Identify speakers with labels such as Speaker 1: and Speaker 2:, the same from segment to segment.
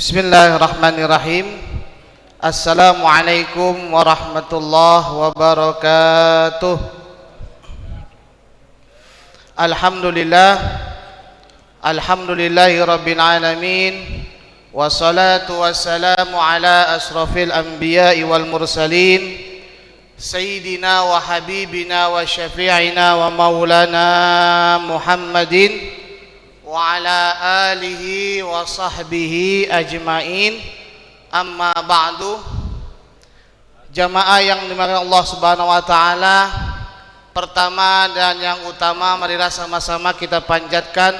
Speaker 1: Bismillahirrahmanirrahim. Assalamualaikum warahmatullahi wabarakatuh. Alhamdulillahi rabbil alamin. Wassalatu wassalamu ala asrafil anbiya'i wal mursalin, Sayyidina wa habibina wa syafi'ina wa maulana Muhammadin wa ala alihi wa sahbihi ajmain. Amma ba'du. Jamaah yang dimuliakan Allah Subhanahu wa taala, pertama dan yang utama marilah sama-sama kita panjatkan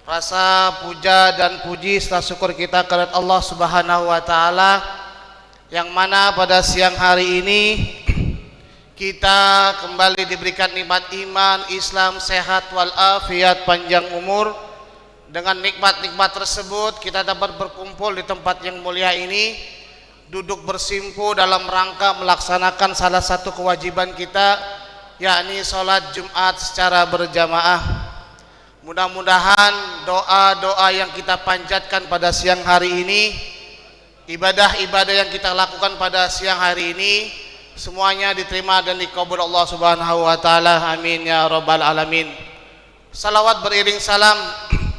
Speaker 1: rasa puja dan puji serta syukur kita kepada Allah Subhanahu wa taala, yang mana pada siang hari ini kita kembali diberikan nikmat iman, Islam, sehat walafiat, panjang umur. Dengan nikmat-nikmat tersebut kita dapat berkumpul di tempat yang mulia ini, duduk bersimpu dalam rangka melaksanakan salah satu kewajiban kita, yakni sholat Jumat secara berjamaah. Mudah-mudahan doa-doa yang kita panjatkan pada siang hari ini, ibadah-ibadah yang kita lakukan pada siang hari ini, semuanya diterima dan dikabul Allah Subhanahu wa taala. Amin ya rabbal alamin. Salawat beriring salam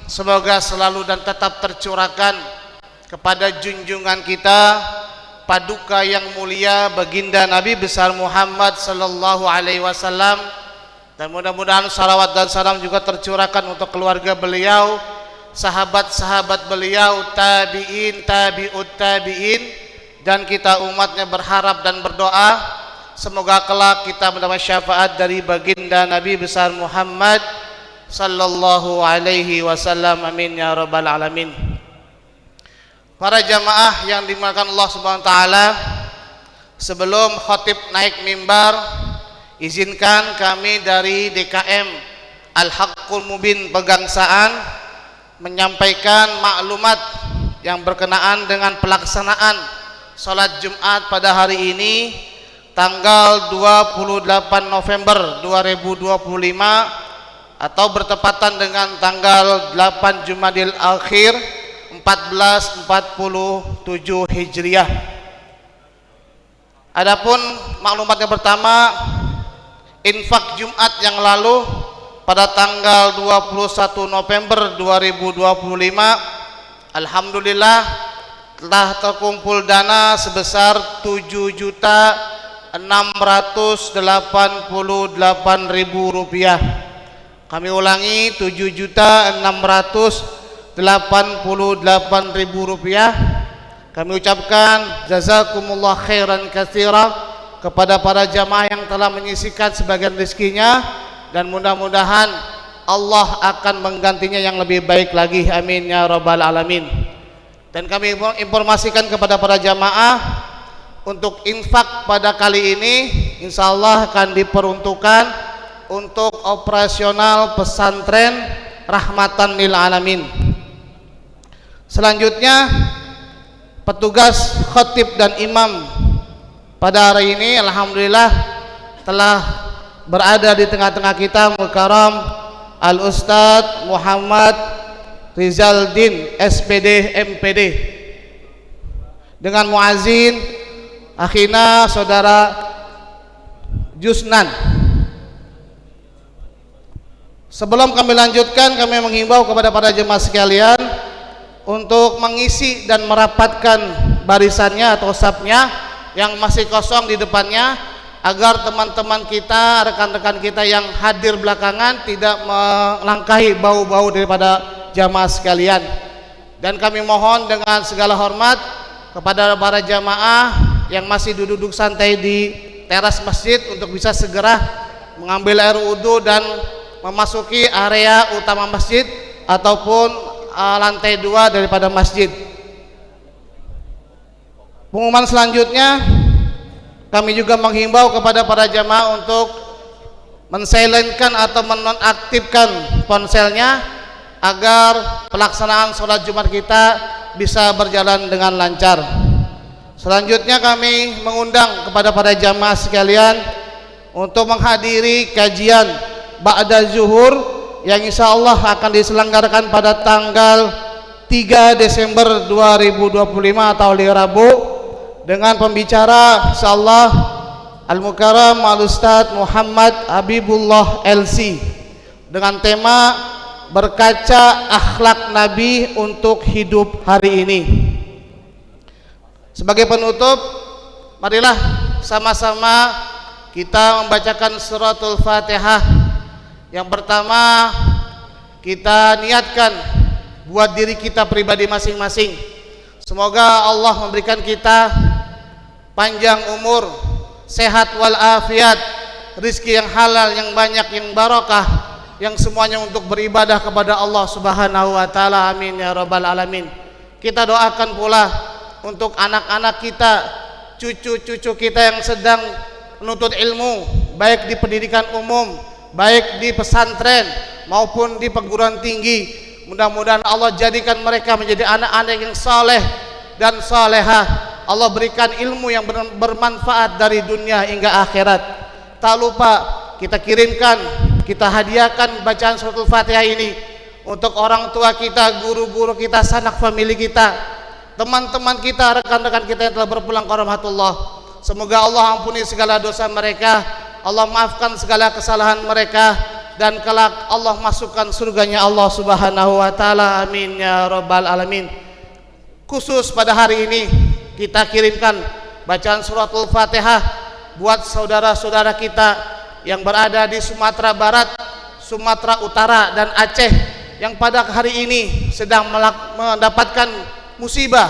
Speaker 1: semoga selalu dan tetap tercurahkan kepada junjungan kita, paduka yang mulia, baginda Nabi besar Muhammad sallallahu alaihi wasallam, dan mudah-mudahan salawat dan salam juga tercurahkan untuk keluarga beliau, sahabat-sahabat beliau, tabi'in, tabi'ut tabi'in, dan kita umatnya berharap dan berdoa semoga kelak kita mendapat syafaat dari baginda Nabi besar Muhammad sallallahu alaihi wasallam. Amin ya rabbal alamin. Para jamaah yang dimuliakan Allah Subhanahu wa taala, sebelum khatib naik mimbar, izinkan kami dari DKM Al-Haqqul Mubin Pegangsaan menyampaikan maklumat yang berkenaan dengan pelaksanaan sholat Jumat pada hari ini tanggal 28 November 2025 atau bertepatan dengan tanggal 8 Jumadil Akhir 1447 Hijriah. Adapun maklumat yang pertama, infak Jumat yang lalu pada tanggal 21 November 2025, alhamdulillah telah terkumpul dana sebesar 7.688.000 rupiah. Kami ulangi, 7.688.000 rupiah. Kami ucapkan jazakumullah khairan katsira kepada para jamaah yang telah menyisihkan sebagian rezekinya, dan mudah-mudahan Allah akan menggantinya yang lebih baik lagi. Amin ya rabbal alamin. Dan kami informasikan kepada para jamaah untuk infak pada kali ini insya Allah akan diperuntukkan untuk operasional pesantren Rahmatan lil Alamin. Selanjutnya, petugas khatib dan imam pada hari ini alhamdulillah telah berada di tengah-tengah kita, Mukarram Al-Ustadz Muhammad Rizaldin SPD MPD, dengan muazin akhina saudara Jusnan. Sebelum kami lanjutkan, kami menghimbau kepada para jemaah sekalian untuk mengisi dan merapatkan barisannya atau safnya yang masih kosong di depannya, agar teman-teman kita, rekan-rekan kita yang hadir belakangan tidak melangkahi bau-bau daripada jamaah sekalian. Dan kami mohon dengan segala hormat kepada para jamaah yang masih duduk santai di teras masjid untuk bisa segera mengambil air wudhu dan memasuki area utama masjid ataupun lantai 2 daripada masjid. Pengumuman selanjutnya, kami juga menghimbau kepada para jamaah untuk mensilenkan atau menonaktifkan ponselnya agar pelaksanaan sholat Jumat kita bisa berjalan dengan lancar. Selanjutnya kami mengundang kepada para jamaah sekalian untuk menghadiri kajian ba'da zuhur yang insya Allah akan diselenggarakan pada tanggal 3 Desember 2025 atau hari Rabu, dengan pembicara insyaallah Al-Mukarram Al-Ustadz Muhammad Habibullah LC, dengan tema berkaca akhlak Nabi untuk hidup hari ini. Sebagai penutup, marilah sama-sama kita membacakan suratul Fatihah. Yang pertama, kita niatkan buat diri kita pribadi masing-masing. Semoga Allah memberikan kita panjang umur, sehat walafiat, rizki yang halal, yang banyak, yang barokah, yang semuanya untuk beribadah kepada Allah Subhanahu wa taala. Amin ya rabbal alamin. Kita doakan pula untuk anak-anak kita, cucu-cucu kita yang sedang menuntut ilmu, baik di pendidikan umum, baik di pesantren maupun di perguruan tinggi. Mudah-mudahan Allah jadikan mereka menjadi anak-anak yang saleh dan salehah. Allah berikan ilmu yang bermanfaat dari dunia hingga akhirat. Tak lupa kita kirimkan, kita hadiahkan bacaan suratul Fatihah ini untuk orang tua kita, guru-guru kita, sanak famili kita, teman-teman kita, rekan-rekan kita yang telah berpulang ke rahmatullah. Semoga Allah ampuni segala dosa mereka, Allah maafkan segala kesalahan mereka, dan kelak Allah masukkan surganya Allah Subhanahu wa taala. Amin ya rabbal alamin. Khusus pada hari ini kita kirimkan bacaan suratul Fatihah buat saudara-saudara kita yang berada di Sumatera Barat, Sumatera Utara, dan Aceh yang pada hari ini sedang mendapatkan musibah.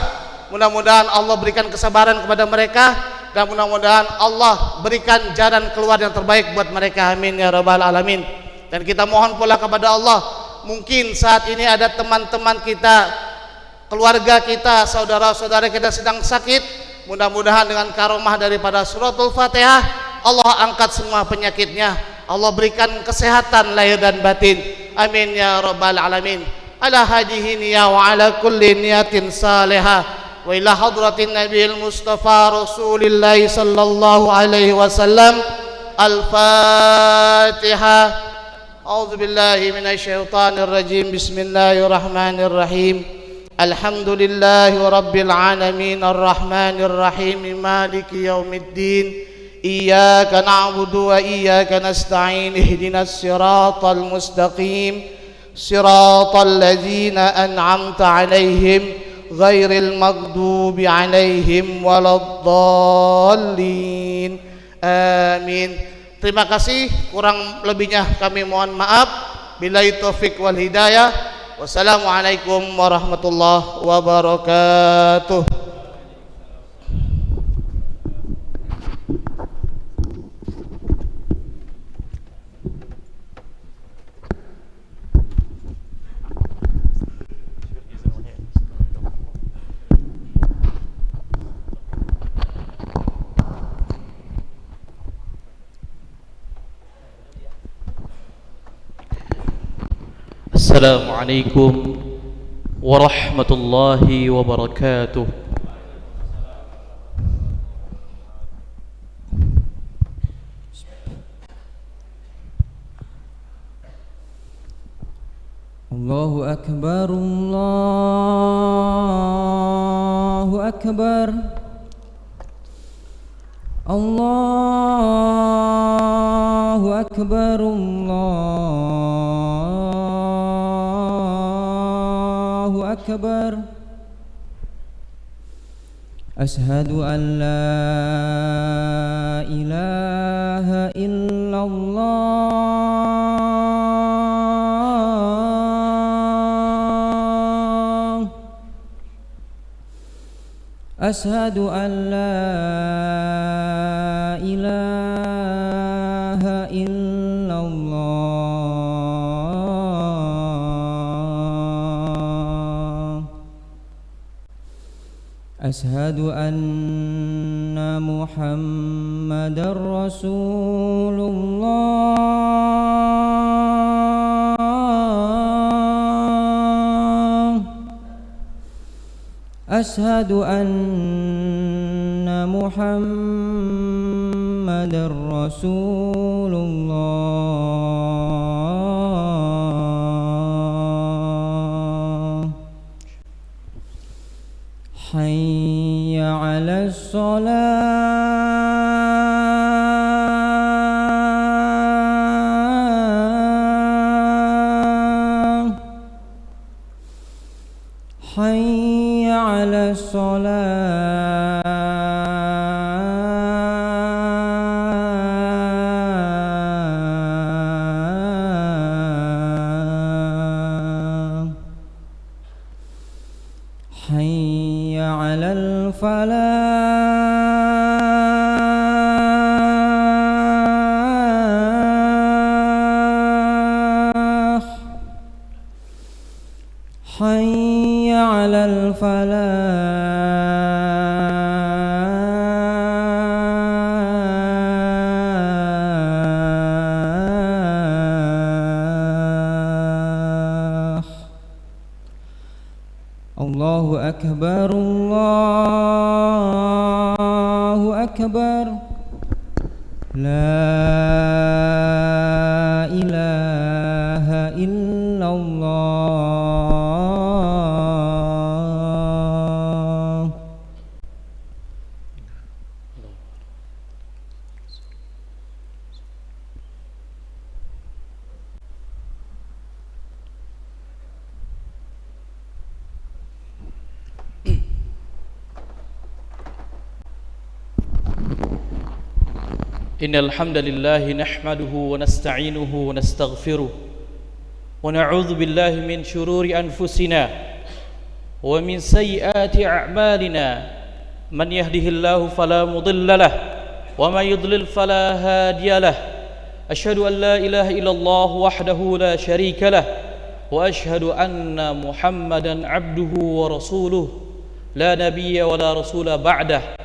Speaker 1: Mudah-mudahan Allah berikan kesabaran kepada mereka, dan mudah-mudahan Allah berikan jalan keluar yang terbaik buat mereka. Amin ya rabbal alamin. Dan kita mohon pula kepada Allah, mungkin saat ini ada teman-teman kita, keluarga kita, saudara-saudara kita sedang sakit. Mudah-mudahan dengan karomah daripada suratul Fatihah, Allah angkat semua penyakitnya, Allah berikan kesehatan lahir dan batin. Amin ya rabbal alamin. Ala hadihi niyya wa ala kulli niyatin salihah wa ila hadratin nabiyil mustafa rasulillah sallallahu alaihi wasallam. Al-Fatihah. A'udzu billahi minasyaitonir rajim. Bismillahirrahmanirrahim. Alhamdulillahi rabbil alamin arrahmanir rahim maliki yaumiddin. Iyyaka na'budu wa iyyaka nasta'in. Ihdinas siratal mustaqim. Siratal ladzina an'amta 'alaihim ghairil maghdubi 'alaihim waladdallin. Amin. Terima kasih, kurang lebihnya kami mohon maaf. Billahi taufik wal hidayah. Wassalamualaikum warahmatullahi wabarakatuh.
Speaker 2: Assalamualaikum warahmatullahi wabarakatuh.
Speaker 3: Allahu akbar, Allahu akbar, Allahu akbar, Allahu akbar. Ashhadu an la ilaha illallah. Ashhadu an la ilaha illallah. Ashhadu anna Muhammadar Rasulullah. Ashhadu anna Muhammadar Rasulullah. حي على الصلاة حي على الصلاة حي على الفلاح حي على الفلاح الله أكبر الله أكبر لا إله إلا الله.
Speaker 2: إن الحمد لله نحمده ونستعينه ونستغفره ونعوذ بالله من شرور أنفسنا ومن سيئات أعمالنا من يهده الله فلا مضل له ومن يضلل فلا هادي له أشهد أن لا إله إلا الله وحده لا شريك له وأشهد أن محمدا عبده ورسوله لا نبي ولا رسول بعده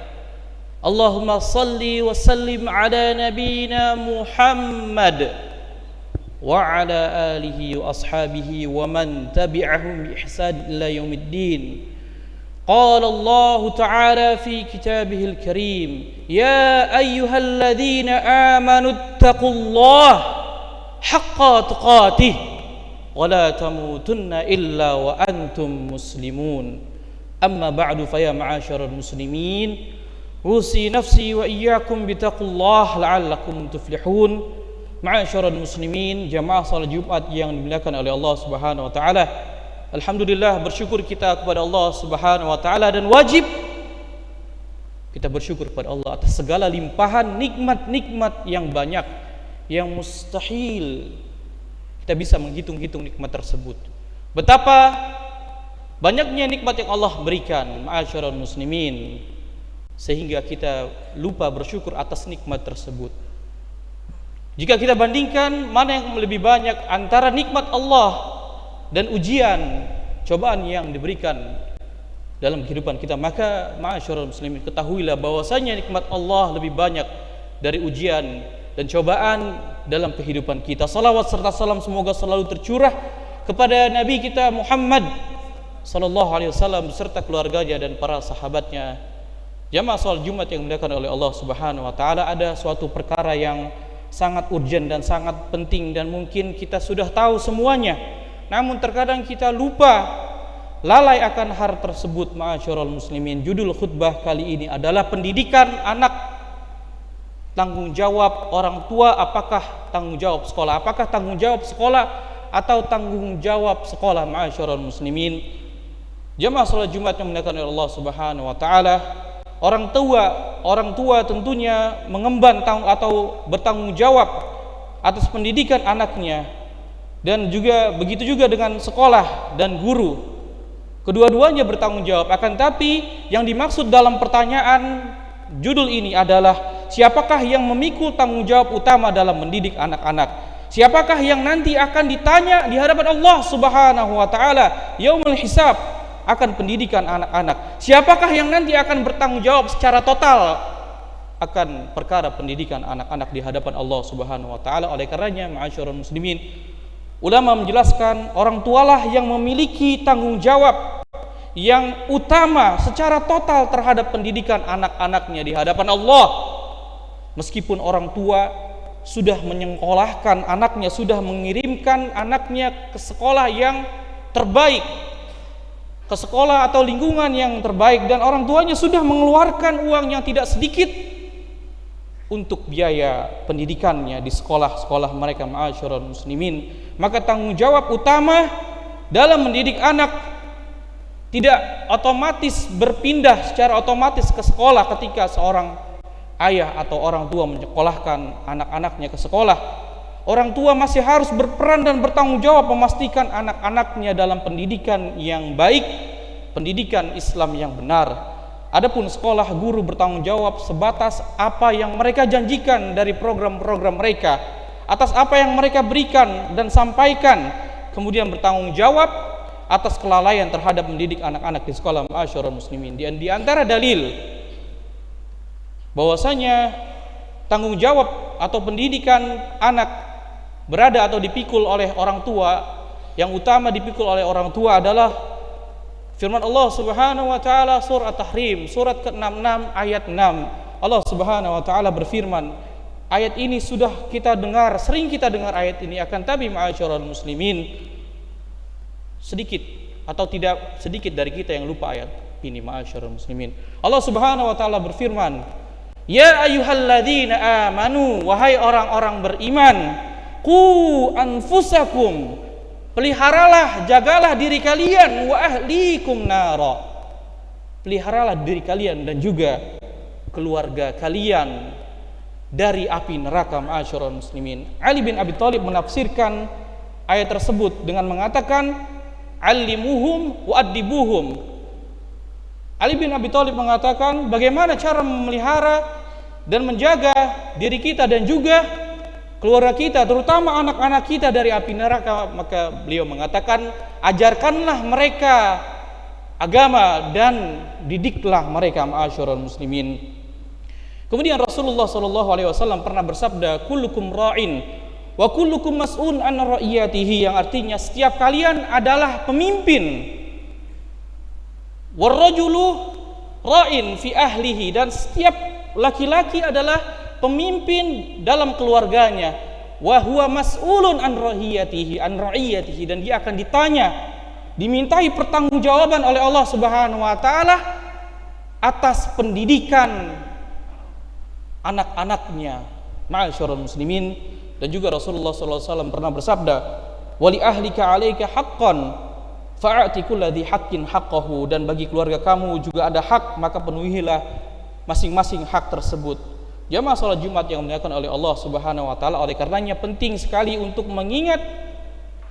Speaker 2: اللهم صل وسلم على نبينا محمد وعلى آله وأصحابه ومن تبعهم بإحسان إلى يوم الدين. قال الله تعالى في كتابه الكريم يا أيها الذين آمنوا اتقوا الله حق تقاته ولا تموتن إلا وأنتم مسلمون. أما بعد فيا معاشر المسلمين أوصي نفسي وإياكم بتقوا الله لعلكم تفلحون. Ma'asyiral muslimin, jamaah salat Jumat yang dimuliakan oleh Allah Subhanahu wa taala. Alhamdulillah, bersyukur kita kepada Allah Subhanahu wa taala dan wajib kita bersyukur kepada Allah atas segala limpahan nikmat-nikmat yang banyak yang mustahil kita bisa menghitung-hitung nikmat tersebut. Betapa banyaknya nikmat yang Allah berikan, ma'asyiral muslimin, sehingga kita lupa bersyukur atas nikmat tersebut. Jika kita bandingkan mana yang lebih banyak antara nikmat Allah dan ujian, cobaan yang diberikan dalam kehidupan kita, maka ma'asyiral muslimin, ketahuilah bahwasanya nikmat Allah lebih banyak dari ujian dan cobaan dalam kehidupan kita. Salawat serta salam semoga selalu tercurah kepada Nabi kita Muhammad sallallahu alaihi wasallam beserta keluarganya dan para sahabatnya. Jamaah salat Jumat yang dimuliakan oleh Allah Subhanahu wa taala, ada suatu perkara yang sangat urgent dan sangat penting dan mungkin kita sudah tahu semuanya. Namun terkadang kita lupa, lalai akan hal tersebut. Ma'asyiral muslimin, judul khutbah kali ini adalah pendidikan anak. Tanggung jawab orang tua, apakah tanggung jawab sekolah? Apakah tanggung jawab sekolah atau tanggung jawab sekolah? Ma'asyiral muslimin, jamaah salat Jumat yang dimuliakan oleh Allah Subhanahu wa taala, orang tua tentunya mengemban atau bertanggung jawab atas pendidikan anaknya, dan juga begitu juga dengan sekolah dan guru. Kedua-duanya bertanggung jawab. Akan tapi yang dimaksud dalam pertanyaan judul ini adalah siapakah yang memikul tanggung jawab utama dalam mendidik anak-anak? Siapakah yang nanti akan ditanya di hadapan Allah Subhanahu wa taala yaumul hisab akan pendidikan anak-anak? Siapakah yang nanti akan bertanggung jawab secara total akan perkara pendidikan anak-anak di hadapan Allah Subhanahu wa taala? Oleh karenanya, ma'asyiral muslimin, ulama menjelaskan orang tualah yang memiliki tanggung jawab yang utama secara total terhadap pendidikan anak-anaknya di hadapan Allah. Meskipun orang tua sudah menyekolahkan anaknya, sudah mengirimkan anaknya ke sekolah yang terbaik, ke sekolah atau lingkungan yang terbaik, dan orang tuanya sudah mengeluarkan uang yang tidak sedikit untuk biaya pendidikannya di sekolah-sekolah mereka, ma'asyiral muslimin, maka tanggung jawab utama dalam mendidik anak tidak otomatis berpindah secara otomatis ke sekolah ketika seorang ayah atau orang tua menyekolahkan anak-anaknya ke sekolah. Orang tua masih harus berperan dan bertanggung jawab memastikan anak-anaknya dalam pendidikan yang baik, pendidikan Islam yang benar. Adapun sekolah, guru bertanggung jawab sebatas apa yang mereka janjikan dari program-program mereka, atas apa yang mereka berikan dan sampaikan, kemudian bertanggung jawab atas kelalaian terhadap mendidik anak-anak di sekolah, ma'asyiral muslimin. Di antara dalil bahwasanya tanggung jawab atau pendidikan anak berada atau dipikul oleh orang tua, yang utama dipikul oleh orang tua adalah firman Allah Subhanahu wa taala surah At-Tahrim surat ke-66 ayat 6. Allah Subhanahu wa taala berfirman, ayat ini sudah kita dengar, sering kita dengar ayat ini, akan tapi ma'asyiral muslimin, sedikit atau tidak sedikit dari kita yang lupa ayat ini, ma'asyiral muslimin. Allah Subhanahu wa taala berfirman, ya ayyuhalladzina amanu, wahai orang-orang beriman, qu anfusakum, peliharalah, jagalah diri kalian, wa ahlikum nara, peliharalah diri kalian dan juga keluarga kalian dari api neraka, ma'asyiral muslimin. Ali bin Abi Thalib menafsirkan ayat tersebut dengan mengatakan, allimuhum wa addibuhum. Ali bin Abi Thalib mengatakan bagaimana cara memelihara dan menjaga diri kita dan juga keluarga kita, terutama anak-anak kita dari api neraka. Maka beliau mengatakan, ajarkanlah mereka agama dan didiklah mereka, ma'asyiral muslimin. Kemudian Rasulullah SAW pernah bersabda, kullukum ra'in wa kullukum mas'un an ra'iyatihi, yang artinya setiap kalian adalah pemimpin, warrajulu ra'in fi ahlihi, dan setiap laki-laki adalah pemimpin dalam keluarganya, wa huwa mas'ulun an ra'iyatihi, dan dia akan ditanya, dimintai pertanggungjawaban oleh Allah Subhanahu wa taala atas pendidikan anak-anaknya, ma'asyiral muslimin. Dan juga Rasulullah SAW pernah bersabda, wali ahlika 'alaika haqqan fa'ati kulladzi haqqin haqqahu, dan bagi keluarga kamu juga ada hak, maka penuhilah masing-masing hak tersebut. Jamaah salat Jumat yang dimuliakan oleh Allah Subhanahu wa taala, oleh karenanya penting sekali untuk mengingat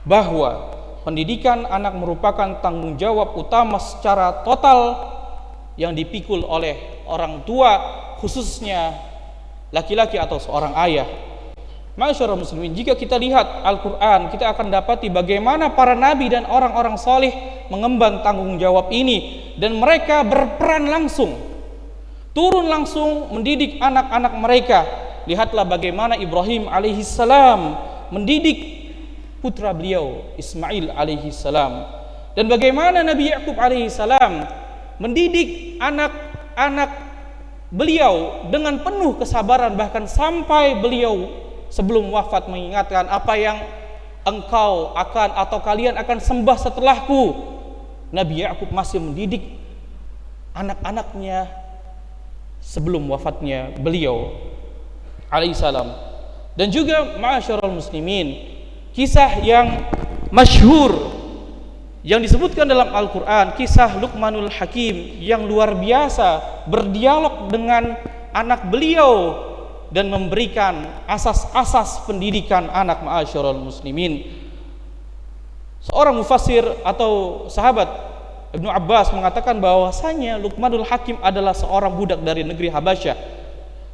Speaker 2: bahwa pendidikan anak merupakan tanggung jawab utama secara total yang dipikul oleh orang tua, khususnya laki-laki atau seorang ayah. Ma'asyiral muslimin, jika kita lihat Al-Qur'an, kita akan dapati bagaimana para nabi dan orang-orang saleh mengemban tanggung jawab ini, dan mereka berperan langsung, turun langsung mendidik anak-anak mereka. Lihatlah bagaimana Ibrahim alaihissalam mendidik putra beliau Ismail alaihissalam, dan bagaimana Nabi Yakub alaihissalam mendidik anak-anak beliau dengan penuh kesabaran, bahkan sampai beliau sebelum wafat mengingatkan, apa yang engkau akan atau kalian akan sembah setelahku. Nabi Yakub masih mendidik anak-anaknya sebelum wafatnya beliau alaihissalam. Dan juga ma'asyiral muslimin, kisah yang masyhur yang disebutkan dalam Al-Quran, kisah Luqmanul Hakim yang luar biasa, berdialog dengan anak beliau dan memberikan asas-asas pendidikan anak, ma'asyiral muslimin. Seorang mufassir atau sahabat Ibnu Abbas mengatakan bahwasanya Luqmanul Hakim adalah seorang budak dari negeri Habasyah,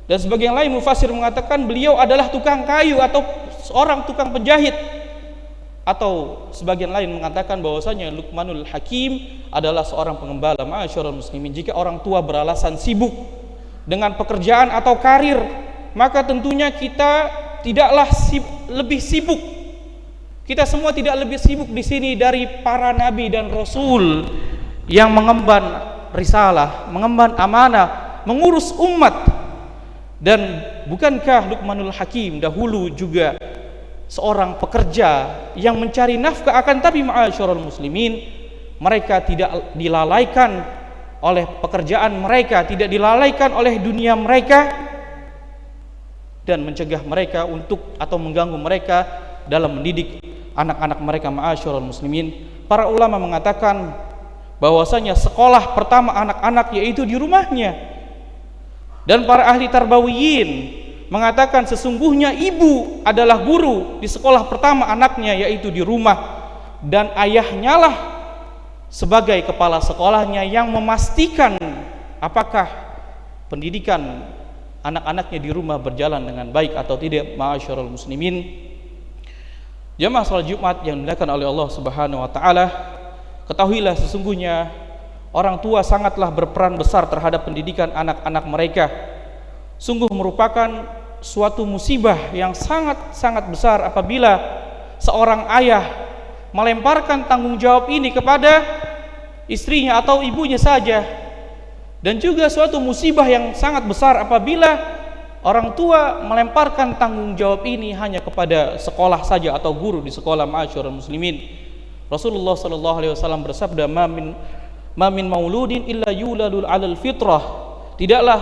Speaker 2: dan sebagian lain mufassir mengatakan beliau adalah tukang kayu atau seorang tukang penjahit, atau sebagian lain mengatakan bahwasanya Luqmanul Hakim adalah seorang pengembala, ma'asyiral muslimin. Jika orang tua beralasan sibuk dengan pekerjaan atau karir, maka tentunya kita tidaklah lebih sibuk. Kita semua tidak lebih sibuk di sini dari para nabi dan rasul yang mengemban risalah, mengemban amanah, mengurus umat. Dan bukankah Luqmanul Hakim dahulu juga seorang pekerja yang mencari nafkah? Akan tapi ma'asyiral muslimin, mereka tidak dilalaikan oleh pekerjaan mereka, tidak dilalaikan oleh dunia mereka, dan mencegah mereka untuk atau mengganggu mereka dalam mendidik anak-anak mereka. Ma'asyiral muslimin, para ulama mengatakan bahwasanya sekolah pertama anak-anak yaitu di rumahnya, dan para ahli tarbawiyin mengatakan sesungguhnya ibu adalah guru di sekolah pertama anaknya yaitu di rumah, dan ayahnya lah sebagai kepala sekolahnya yang memastikan apakah pendidikan anak-anaknya di rumah berjalan dengan baik atau tidak. Ma'asyiral muslimin, jamaah salat Jumat yang dimuliakan oleh Allah Subhanahu wa taala, ketahuilah sesungguhnya orang tua sangatlah berperan besar terhadap pendidikan anak-anak mereka. Sungguh merupakan suatu musibah yang sangat-sangat besar apabila seorang ayah melemparkan tanggung jawab ini kepada istrinya atau ibunya saja, dan juga suatu musibah yang sangat besar apabila orang tua melemparkan tanggung jawab ini hanya kepada sekolah saja atau guru di sekolah. Ma'asyiral muslimin, Rasulullah sallallahu alaihi wasallam bersabda, ma min mauludin illa yuladul 'alal fitrah. Tidaklah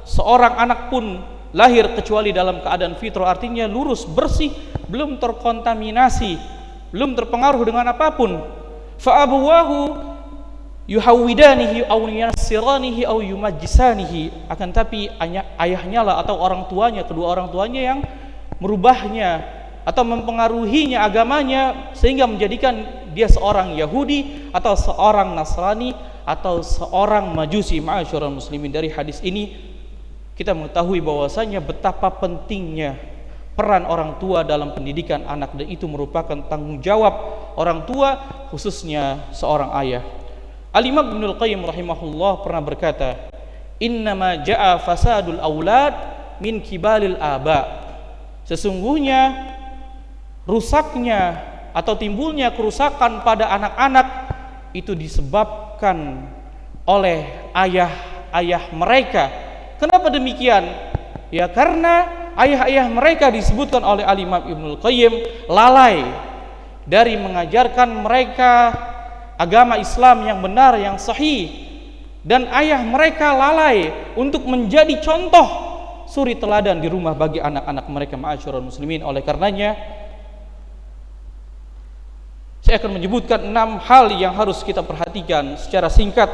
Speaker 2: seorang anak pun lahir kecuali dalam keadaan fitrah, artinya lurus, bersih, belum terkontaminasi, belum terpengaruh dengan apapun. Fa abuwahu yuhawidanihi aw yunassiranihi aw yumajjisanihi, akan tapi ayahnya lah atau orang tuanya, kedua orang tuanya yang merubahnya atau mempengaruhinya agamanya sehingga menjadikan dia seorang Yahudi atau seorang Nasrani atau seorang Majusi. Ma'asyiral muslimin, dari hadis ini kita mengetahui bahwasanya betapa pentingnya peran orang tua dalam pendidikan anak, dan itu merupakan tanggung jawab orang tua, khususnya seorang ayah. Al-Imam Ibnul Qayyim rahimahullah pernah berkata, innama ja'a fasadul aulad min kibalil aba. Sesungguhnya rusaknya atau timbulnya kerusakan pada anak-anak itu disebabkan oleh ayah-ayah mereka. Kenapa demikian? Ya karena ayah-ayah mereka disebutkan oleh Al-Imam Ibnul Qayyim lalai dari mengajarkan mereka agama Islam yang benar, yang sahih, dan ayah mereka lalai untuk menjadi contoh suri teladan di rumah bagi anak-anak mereka. Ma'asyiral muslimin, oleh karenanya saya akan menyebutkan 6 hal yang harus kita perhatikan secara singkat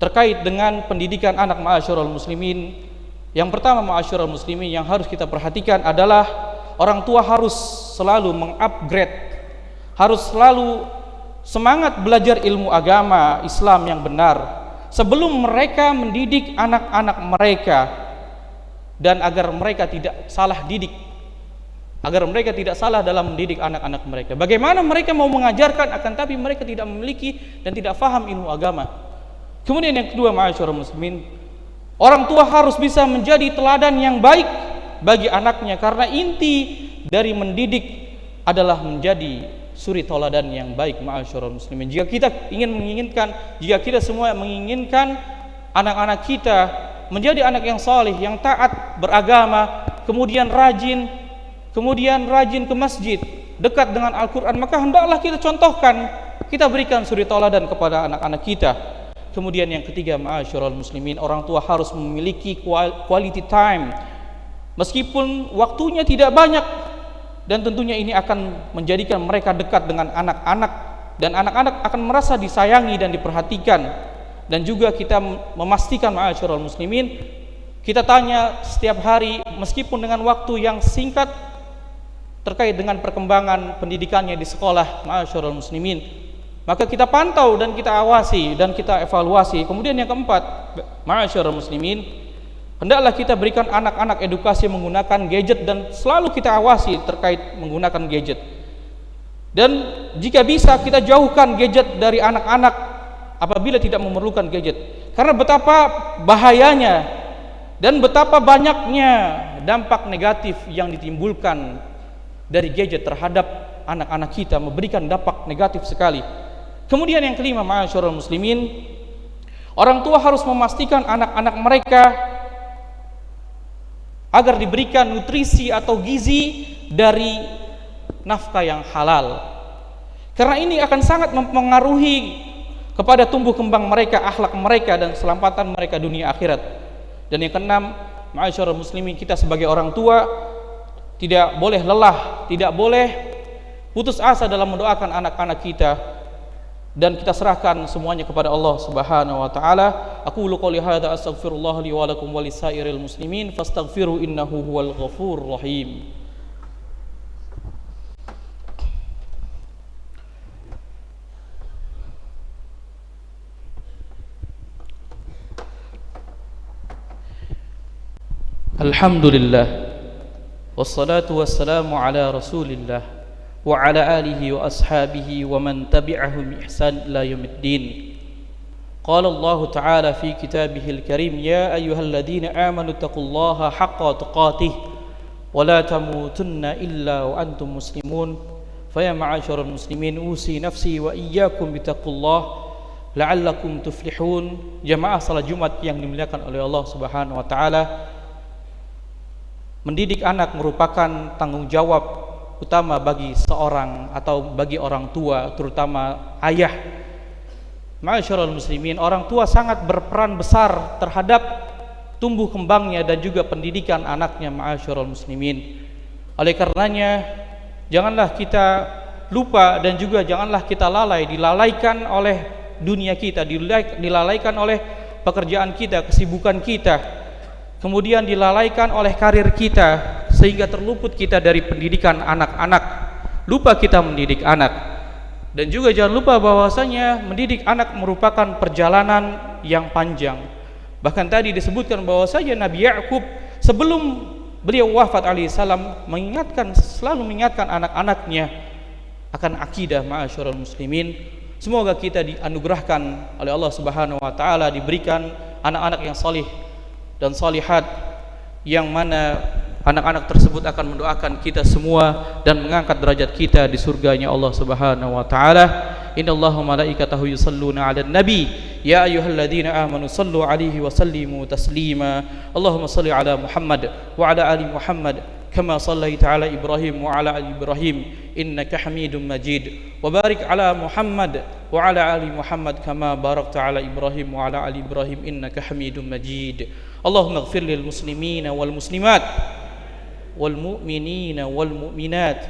Speaker 2: terkait dengan pendidikan anak. Ma'asyiral muslimin, yang pertama ma'asyiral muslimin yang harus kita perhatikan adalah orang tua harus selalu mengupgrade, harus selalu semangat belajar ilmu agama Islam yang benar sebelum mereka mendidik anak-anak mereka, dan agar mereka tidak salah didik, agar mereka tidak salah dalam mendidik anak-anak mereka. Bagaimana mereka mau mengajarkan akan tapi mereka tidak memiliki dan tidak faham ilmu agama. Kemudian yang kedua ma'asyiral muslimin, orang tua harus bisa menjadi teladan yang baik bagi anaknya, karena inti dari mendidik adalah menjadi suri teladan yang baik. Ma'asyiral muslimin, jika kita jika kita semua menginginkan anak-anak kita menjadi anak yang saleh, yang taat beragama, kemudian rajin ke masjid, dekat dengan Al-Quran, maka hendaklah kita contohkan, kita berikan suri teladan kepada anak-anak kita. Kemudian yang ketiga ma'asyiral muslimin, orang tua harus memiliki quality time, meskipun waktunya tidak banyak, dan tentunya ini akan menjadikan mereka dekat dengan anak-anak, dan anak-anak akan merasa disayangi dan diperhatikan. Dan juga kita memastikan ma'asyiral muslimin, kita tanya setiap hari meskipun dengan waktu yang singkat terkait dengan perkembangan pendidikannya di sekolah. Ma'asyiral muslimin, maka kita pantau dan kita awasi dan kita evaluasi. Kemudian yang keempat ma'asyiral muslimin, hendaklah kita berikan anak-anak edukasi menggunakan gadget, dan selalu kita awasi terkait menggunakan gadget. Dan jika bisa kita jauhkan gadget dari anak-anak apabila tidak memerlukan gadget, karena betapa bahayanya dan betapa banyaknya dampak negatif yang ditimbulkan dari gadget terhadap anak-anak kita, memberikan dampak negatif sekali. Kemudian yang kelima ma'asyiral muslimin, orang tua harus memastikan anak-anak mereka agar diberikan nutrisi atau gizi dari nafkah yang halal. Karena ini akan sangat mempengaruhi kepada tumbuh kembang mereka, akhlak mereka, dan keselamatan mereka dunia akhirat. Dan yang keenam, ma'asyiral muslimin, kita sebagai orang tua tidak boleh lelah, tidak boleh putus asa dalam mendoakan anak-anak kita, dan kita serahkan semuanya kepada Allah Subhanahu wa taala. Aqulu qouli hadza astaghfirullah li wa lakum wa lisairil muslimin fastaghfiru innahu huwal ghafurur rahim. Alhamdulillah wassalatu wassalamu ala rasulillah wa ala alihi wa ashabihi wa man tabi'ahum ihsan ila yaumiddin. Qala Allah ta'ala fi kitabihil karim, ya ayyuhalladzina amanu taqullaha haqqa tuqatih wa la tamutunna illa wa antum muslimun. Fa ya ma'asyiral muslimin, usi nafsi wa iyyakum bittaqullah la'allakum tuflihun. Jamaah salat Jumat yang dimuliakan oleh Allah Subhanahu wa taala, mendidik anak merupakan tanggung jawab utama bagi seorang atau bagi orang tua, terutama ayah. Ma'asyiral muslimin, orang tua sangat berperan besar terhadap tumbuh kembangnya dan juga pendidikan anaknya. Ma'asyiral muslimin, oleh karenanya janganlah kita lupa dan juga janganlah kita dilalaikan oleh dunia kita, dilalaikan oleh pekerjaan kita, kesibukan kita, kemudian dilalaikan oleh karir kita, sehingga terluput kita dari pendidikan anak-anak. Lupa kita mendidik anak. Dan juga jangan lupa bahwasanya mendidik anak merupakan perjalanan yang panjang. Bahkan tadi disebutkan bahwasanya Nabi Yakub sebelum beliau wafat alaihissalam selalu mengingatkan anak-anaknya akan akidah. Ma'asyiral muslimin, semoga kita dianugerahkan oleh Allah Subhanahu wa taala, diberikan anak-anak yang salih dan salihat, yang mana anak-anak tersebut akan mendoakan kita semua dan mengangkat derajat kita di surganya Allah Subhanahu wa taala. Innallaha malaikatahu yusalluna 'alan nabi ya ayyuhalladzina amanu sallu 'alaihi wa sallimu taslima. Allahumma shalli 'ala Muhammad wa 'ala ali Muhammad kama shallaita 'ala Ibrahim wa 'ala ali Ibrahim innaka Hamidum Majid. Wa barik 'ala Muhammad wa 'ala ali Muhammad kama barakta 'ala Ibrahim wa 'ala ali Ibrahim innaka Hamidum Majid. Allahumma ighfir lil muslimina wal muslimat wal mu'minina wal mu'minat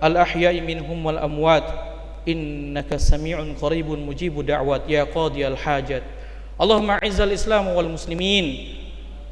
Speaker 2: al ahya'i minhum wal amwat innaka sami'un qaribun mujibu da'wat ya qadiyal hajat. Allahumma izzal islam wal muslimin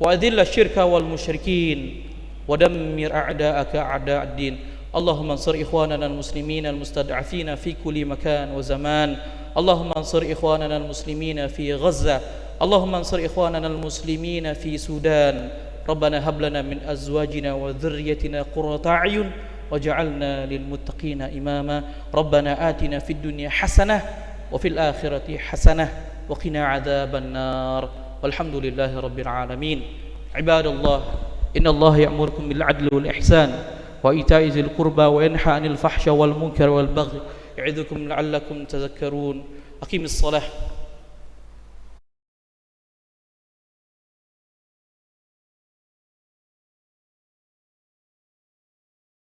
Speaker 2: wa adhilla syirka wal musyrikin wa dammir a'da'aka a'da'ad din. Allahumma ansur ikhwanana al muslimin al mustad'afina fi kulli makan wa zaman. Allahumma ansur ikhwanana al muslimina fi Gaza. Allahumma ansur ikhwanana al muslimina fi Sudan. Rabbana hab lana min azwajina wa dhurriyyatina qurrata a'yun waj'alna lil muttaqina imama. Rabbana atina fid dunya hasanah wa fil akhirati hasanah wa qina adzaban nar. Walhamdulillahi rabbil alamin. Ibadallah, innallaha ya'murukum bil 'adli wal ihsan wa ita'i dzil qurba wa yanha 'anil fahsya wal munkar wal baghi ya'idukum la'allakum tadhakkarun. Aqimis shalah